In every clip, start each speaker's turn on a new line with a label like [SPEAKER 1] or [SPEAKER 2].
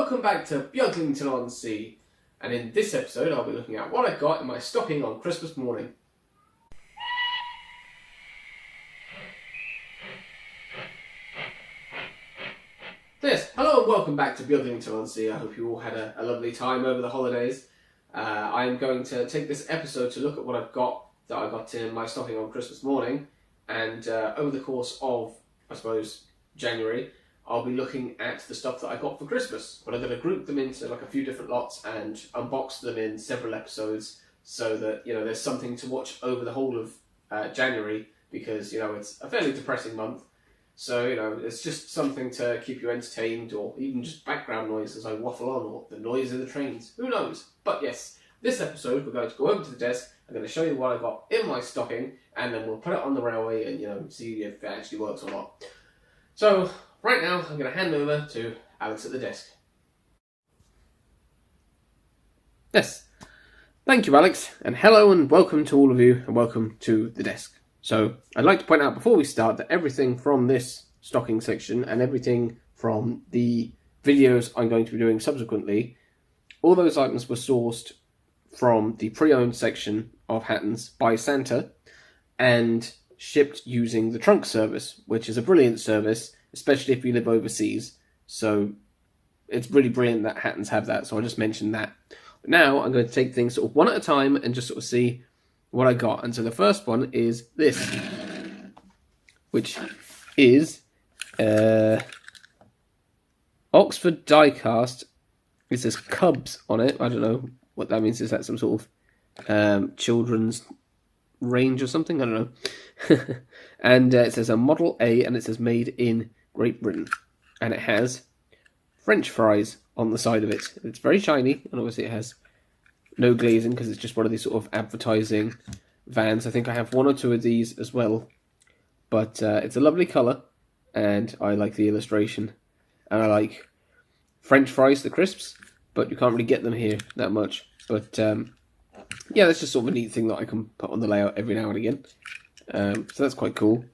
[SPEAKER 1] welcome back to Beaglington-On-Sea, and in this episode I'll be looking at what I got in my stocking on Christmas morning. Yes, hello and welcome back to Beaglington-On-Sea. I hope you all had a lovely time over the holidays. I am going to take this episode to look at what I've got that I got in my stocking on Christmas morning, and over the course of, I suppose, January, I'll be looking at the stuff that I got for Christmas, but I'm going to group them into like a few different lots and unbox them in several episodes so that, you know, there's something to watch over the whole of January, because, you know, it's a fairly depressing month. So, you know, it's just something to keep you entertained, or even just background noise as I waffle on, or the noise of the trains. Who knows? But yes, this episode we're going to go over to the desk. I'm going to show you what I got in my stocking, and then we'll put it on the railway and, you know, see if it actually works or not. So, right now, I'm going to hand over to Alex at the desk. Yes. Thank you, Alex. And hello and welcome to all of you, and welcome to the desk. So, I'd like to point out before we start that everything from this stocking section and everything from the videos I'm going to be doing subsequently, all those items were sourced from the pre-owned section of Hatton's by Santa and shipped using the trunk service, which is a brilliant service, especially if you live overseas. So it's really brilliant that Hattons have that, so I just mentioned that. But now I'm going to take things sort of one at a time and just sort of see what I got. And so the first one is this, which is Oxford die-cast. It says Cubs on it. I don't know what that means. Is that some sort of children's range or something? I don't know. And it says a Model A, and it says made in Great Britain. And it has French fries on the side of it. It's very shiny, and obviously it has no glazing because it's just one of these sort of advertising vans. I think I have one or two of these as well. But it's a lovely colour, and I like the illustration. And I like French fries, the crisps, but you can't really get them here that much. But yeah, that's just sort of a neat thing that I can put on the layout every now and again. So that's quite cool.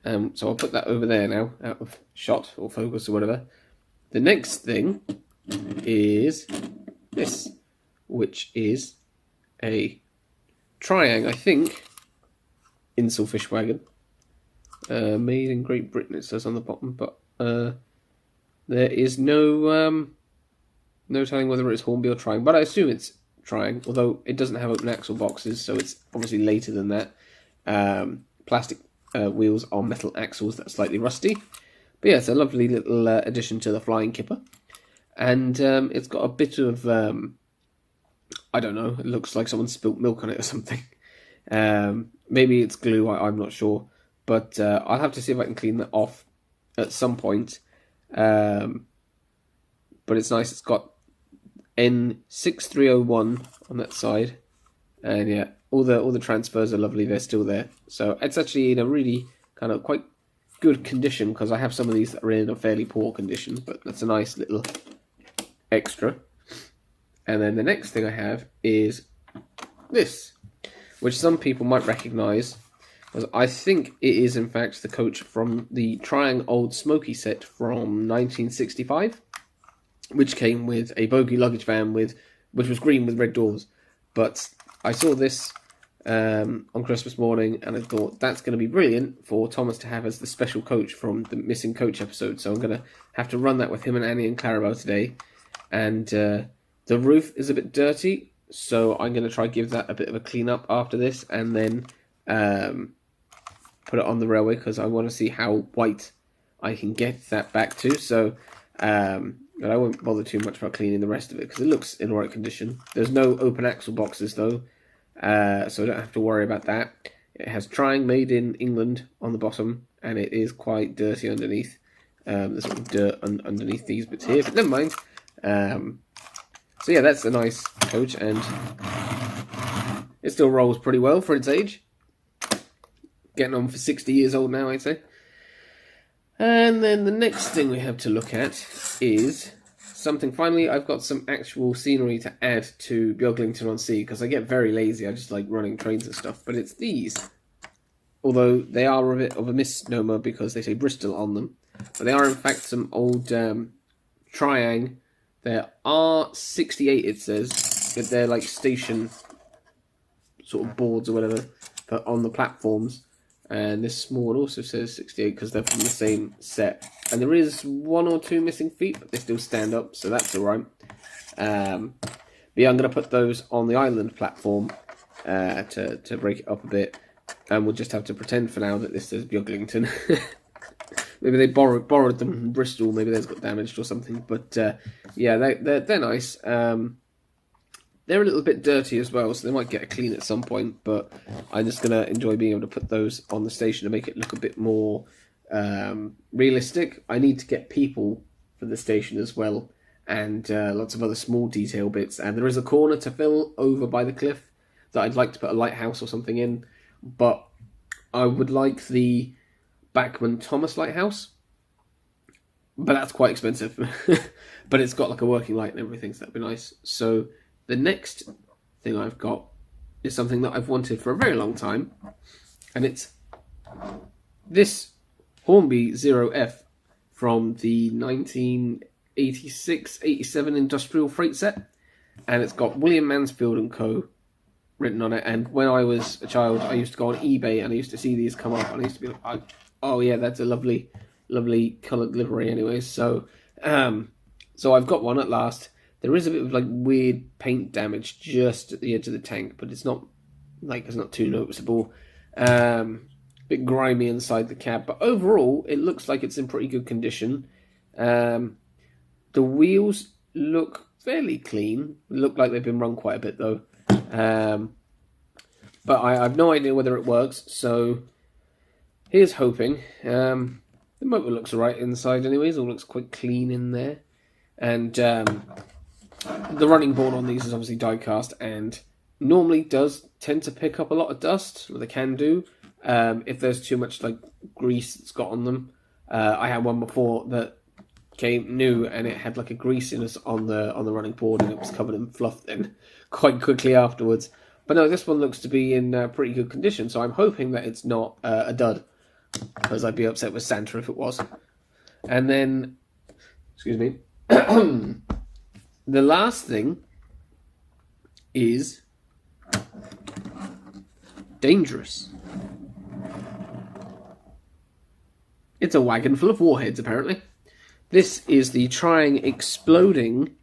[SPEAKER 1] So I'll put that over there now, out of shot or focus or whatever. The next thing is this, which is a Triang, I think, Insel fish wagon. Made in Great Britain, it says on the bottom, but there is no telling whether it's Hornby or Triang, but I assume it's Triang, although it doesn't have open axle boxes, so it's obviously later than that. Plastic wheels on metal axles that are slightly rusty. But yeah, it's a lovely little addition to the flying kipper. And it's got a bit of, I don't know, it looks like someone spilt milk on it or something. Maybe it's glue, I'm not sure. But I'll have to see if I can clean that off at some point. But it's nice, it's got N6301 on that side. And yeah, all the transfers are lovely, they're still there. So it's actually in a really kind of quite good condition, because I have some of these that are in a fairly poor condition, but that's a nice little extra. And then the next thing I have is this, which some people might recognise, because I think it is in fact the coach from the Triang Old Smoky set from 1965, which came with a bogie luggage van which was green with red doors. But I saw this on Christmas morning, and I thought that's going to be brilliant for Thomas to have as the special coach from the Missing Coach episode. So I'm going to have to run that with him and Annie and Clarabelle today. And the roof is a bit dirty, so I'm going to try give that a bit of a clean up after this, and then put it on the railway, because I want to see how white I can get that back to. So but I won't bother too much about cleaning the rest of it, because it looks in alright condition. There's no open axle boxes though, so I don't have to worry about that. It has Triang made in England on the bottom, and it is quite dirty underneath. There's sort of dirt underneath these bits here, but never mind. So yeah, that's a nice coach, and it still rolls pretty well for its age. Getting on for 60 years old now, I'd say. And then the next thing we have to look at is something. Finally, I've got some actual scenery to add to Beaglington-On-Sea, because I get very lazy. I just like running trains and stuff. But it's these. Although they are a bit of a misnomer because they say Bristol on them. But they are in fact some old Triang There are 68, it says, but they're like station sort of boards or whatever, but on the platforms. And this small one also says 68 because they're from the same set. And there is 1 or 2 missing feet, but they still stand up, so that's alright. But yeah, I'm going to put those on the island platform to break it up a bit. And we'll just have to pretend for now that this is Beaglington. Maybe they borrowed them from Bristol. Maybe theirs got damaged or something. But yeah, they're nice. They're a little bit dirty as well, so they might get a clean at some point. But I'm just going to enjoy being able to put those on the station to make it look a bit more realistic. I need to get people for the station as well, and lots of other small detail bits. And there is a corner to fill over by the cliff that I'd like to put a lighthouse or something in. But I would like the Bachman-Thomas lighthouse, but that's quite expensive. But it's got like a working light and everything, so that'd be nice. So the next thing I've got is something that I've wanted for a very long time, and it's this Hornby 0F from the 1986-87 industrial freight set, and it's got William Mansfield and Co. written on it. And when I was a child, I used to go on eBay and I used to see these come up, and I used to be like, oh yeah, that's a lovely coloured livery anyways. So so I've got one at last. There is a bit of like weird paint damage just at the edge of the tank, but it's not too noticeable. Bit grimy inside the cab, but overall it looks like it's in pretty good condition. The wheels look fairly clean. Look like they've been run quite a bit though. But I have no idea whether it works, so here's hoping. The motor looks alright inside anyways, all looks quite clean in there. And the running board on these is obviously die cast and normally does tend to pick up a lot of dust, or they can do, if there's too much like grease that's got on them. I had one before that came new and it had like a greasiness on the running board, and it was covered in fluff then quite quickly afterwards. But no, this one looks to be in pretty good condition, so I'm hoping that it's not a dud, because I'd be upset with Santa if it was. And then, excuse me, the last thing is dangerous. It's a wagon full of warheads, apparently. This is the Trying Exploding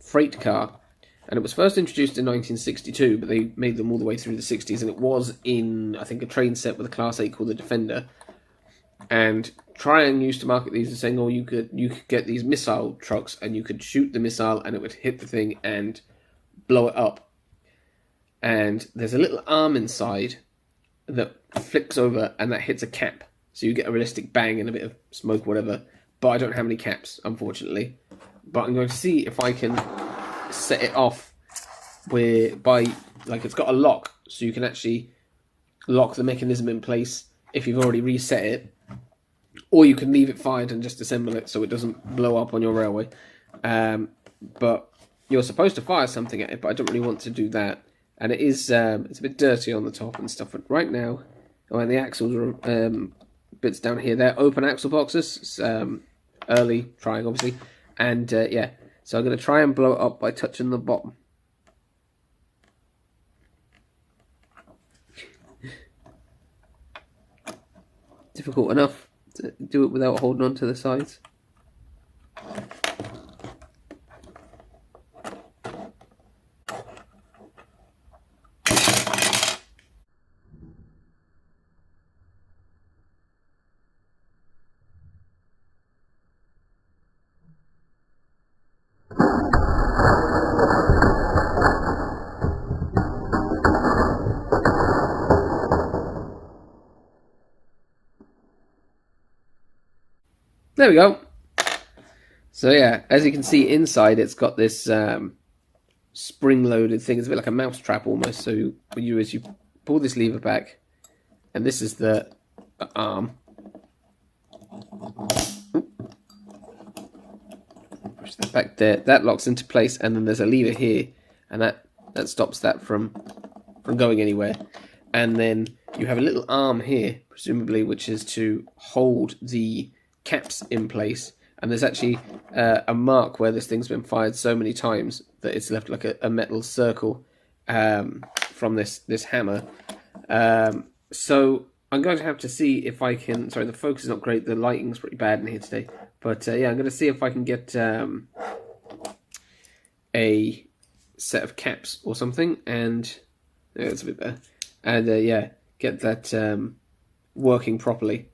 [SPEAKER 1] freight car, and it was first introduced in 1962, but they made them all the way through the 60s, and it was in, I think, a train set with a Class 8 called the Defender. And Trying used to market these as saying, oh, you could get these missile trucks, and you could shoot the missile, and it would hit the thing and blow it up. And there's a little arm inside that flicks over, and that hits a cap. So you get a realistic bang and a bit of smoke, whatever. But I don't have any caps, unfortunately. But I'm going to see if I can set it off by it's got a lock, so you can actually lock the mechanism in place if you've already reset it, or you can leave it fired and just assemble it so it doesn't blow up on your railway. But you're supposed to fire something at it, but I don't really want to do that. And it is it's a bit dirty on the top and stuff. But right now, when the axles are bits down here, they're open axle boxes. It's, early Trying, obviously, and yeah. So I'm going to try and blow it up by touching the bottom. Difficult enough to do it without holding on to the sides. There we go. So yeah, as you can see inside, it's got this spring-loaded thing. It's a bit like a mouse trap almost. So what you do is you pull this lever back, and this is the arm. Push that back there. That locks into place, and then there's a lever here, and that stops that from going anywhere. And then you have a little arm here, presumably, which is to hold the caps in place, and there's actually a mark where this thing's been fired so many times that it's left like a metal circle from this hammer. So I'm going to have to see if I can. Sorry, the focus is not great. The lighting's pretty bad in here today, but yeah, I'm going to see if I can get a set of caps or something, and yeah, it's a bit better, and yeah, get that working properly.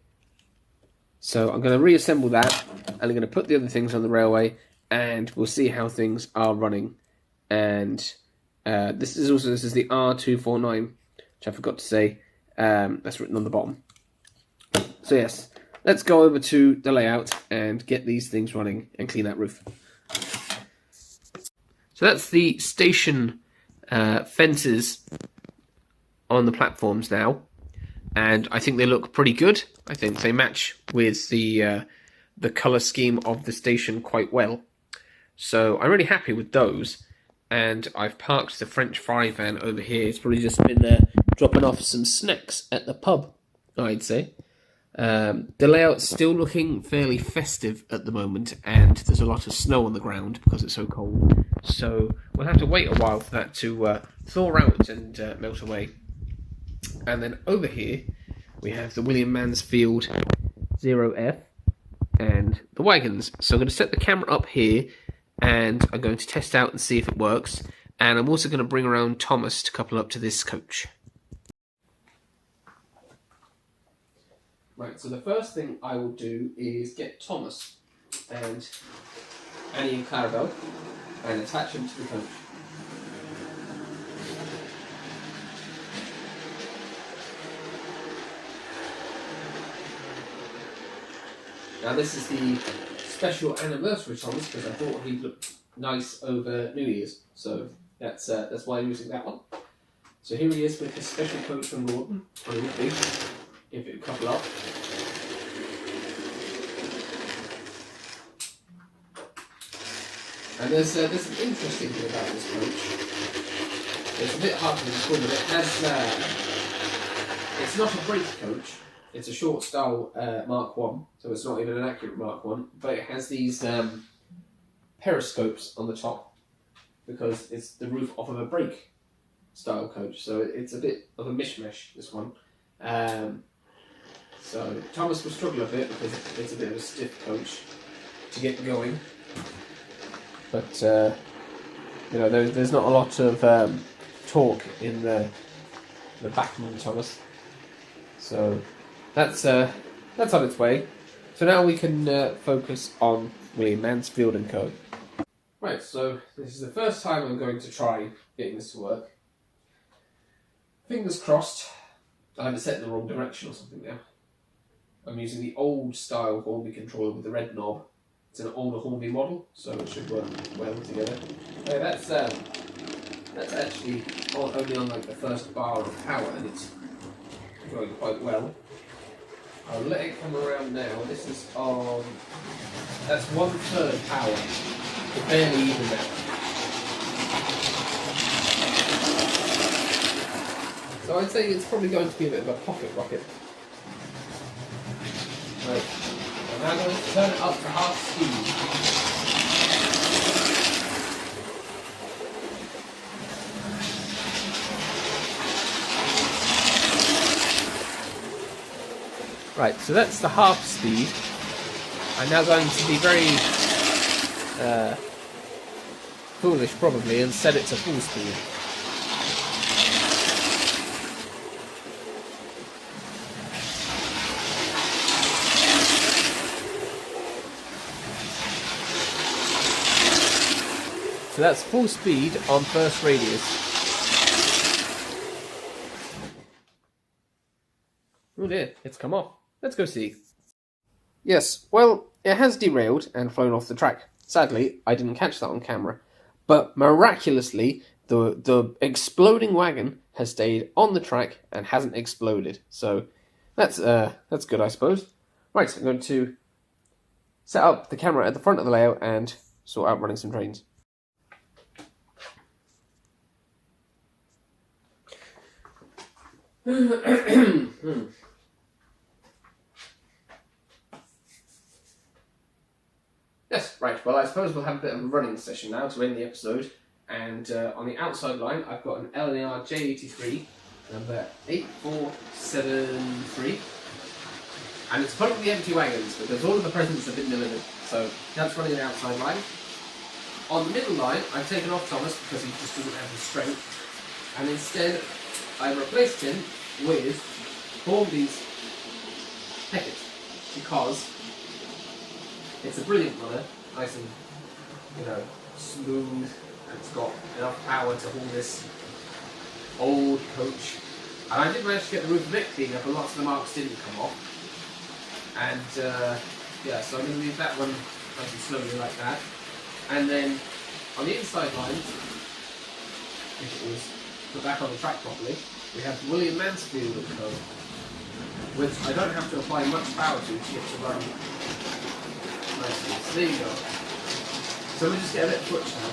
[SPEAKER 1] So I'm going to reassemble that, and I'm going to put the other things on the railway, and we'll see how things are running. And this is the R249, which I forgot to say. That's written on the bottom. So yes, let's go over to the layout and get these things running and clean that roof. So that's the station fences on the platforms now, and I think they look pretty good. I think they match with the colour scheme of the station quite well. So I'm really happy with those, and I've parked the French fry van over here. It's probably just been dropping off some snacks at the pub, I'd say. The layout's still looking fairly festive at the moment, and there's a lot of snow on the ground because it's so cold. So we'll have to wait a while for that to thaw out and melt away. And then over here we have the William Mansfield 0F and the wagons. So I'm going to set the camera up here, and I'm going to test out and see if it works. And I'm also going to bring around Thomas to couple up to this coach. Right, so the first thing I will do is get Thomas and Annie and Clarabelle and attach them to the coach. Now this is the special anniversary Thomas because I thought he'd look nice over New Year's, so that's why I'm using that one. So here he is with his special coat from Gordon, or he would be, if it would couple up. And there's an interesting thing about this coach. It's a bit hard to describe, but it has, it's not a brake coach, it's a short style Mark 1, so it's not even an accurate Mark 1, but it has these periscopes on the top because it's the roof off of a brake style coach, so it's a bit of a mishmash, this one. So Thomas will struggle a bit because it's a bit of a stiff coach to get going. But you know, there's not a lot of torque in the backman Thomas, so that's on its way. So now we can focus on William Mansfield and Co. Right, so this is the first time I'm going to try getting this to work. Fingers crossed. I haven't set in the wrong direction or something now. I'm using the old style Hornby controller with the red knob. It's an older Hornby model, so it should work well together. Okay, that's actually only on like the first bar of power, and it's going quite well. I'll let it come around now. This is on. That's 1/3 power. It's barely even now. So I'd say it's probably going to be a bit of a pocket rocket. Right. I'm now going to turn it up to half speed. Right, so that's the half speed. I'm now going to be very foolish probably and set it to full speed. So that's full speed on first radius. Oh dear, it's come off. Let's go see. Yes, well, it has derailed and flown off the track. Sadly, I didn't catch that on camera. But miraculously, the exploding wagon has stayed on the track and hasn't exploded. So that's good, I suppose. Right, I'm going to set up the camera at the front of the layout and sort out running some trains. Right, well I suppose we'll have a bit of a running session now to end the episode. And on the outside line I've got an LNR J83, number 8473. And it's probably empty wagons because all of the presents have been delivered. So that's running the outside line. On the middle line, I've taken off Thomas because he just doesn't have the strength. And instead, I've replaced him with Hornby's Peckett because it's a brilliant runner, nice and, smooth, and it's got enough power to haul this old coach. And I did manage to get the roof a bit clean up, and lots of the marks didn't come off. And yeah, so I'm going to leave that one nice and slowly like that. And then on the inside line, if it was put back on the track properly, we have William Mansfield at the moment, which I don't have to apply much power to get to run nicely. So there you go. So we'll just get a bit of twitch now.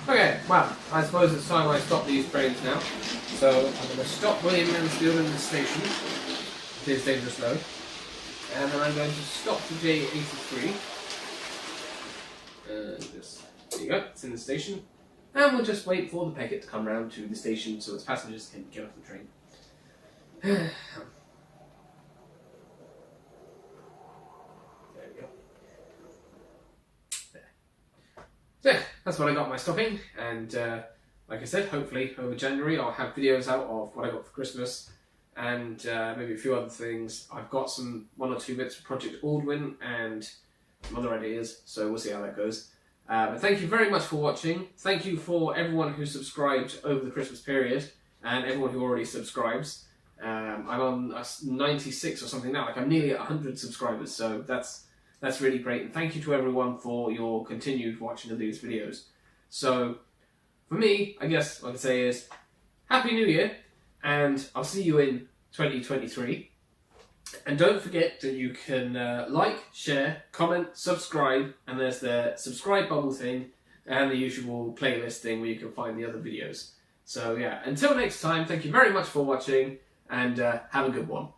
[SPEAKER 1] Okay, well, I suppose it's time I stop these trains now. So I'm going to stop William Mansfield in the station. It is dangerous low. And then I'm going to stop the J83. There you go, it's in the station. And we'll just wait for the Peckett to come round to the station so its passengers can get off the train. There we go. So that's what I got my stocking, and like I said, hopefully over January I'll have videos out of what I got for Christmas, and maybe a few other things. I've got one or two bits for Project Aldwin and some other ideas, so we'll see how that goes. But thank you very much for watching. Thank you for everyone who subscribed over the Christmas period and everyone who already subscribes. I'm on 96 or something now, like I'm nearly at 100 subscribers, so that's really great. And thank you to everyone for your continued watching of these videos. So for me, I guess what I can say is Happy New Year, and I'll see you in 2023. And don't forget that you can like, share, comment, subscribe, and there's the subscribe bubble thing and the usual playlist thing where you can find the other videos. So yeah, until next time, thank you very much for watching, and have a good one.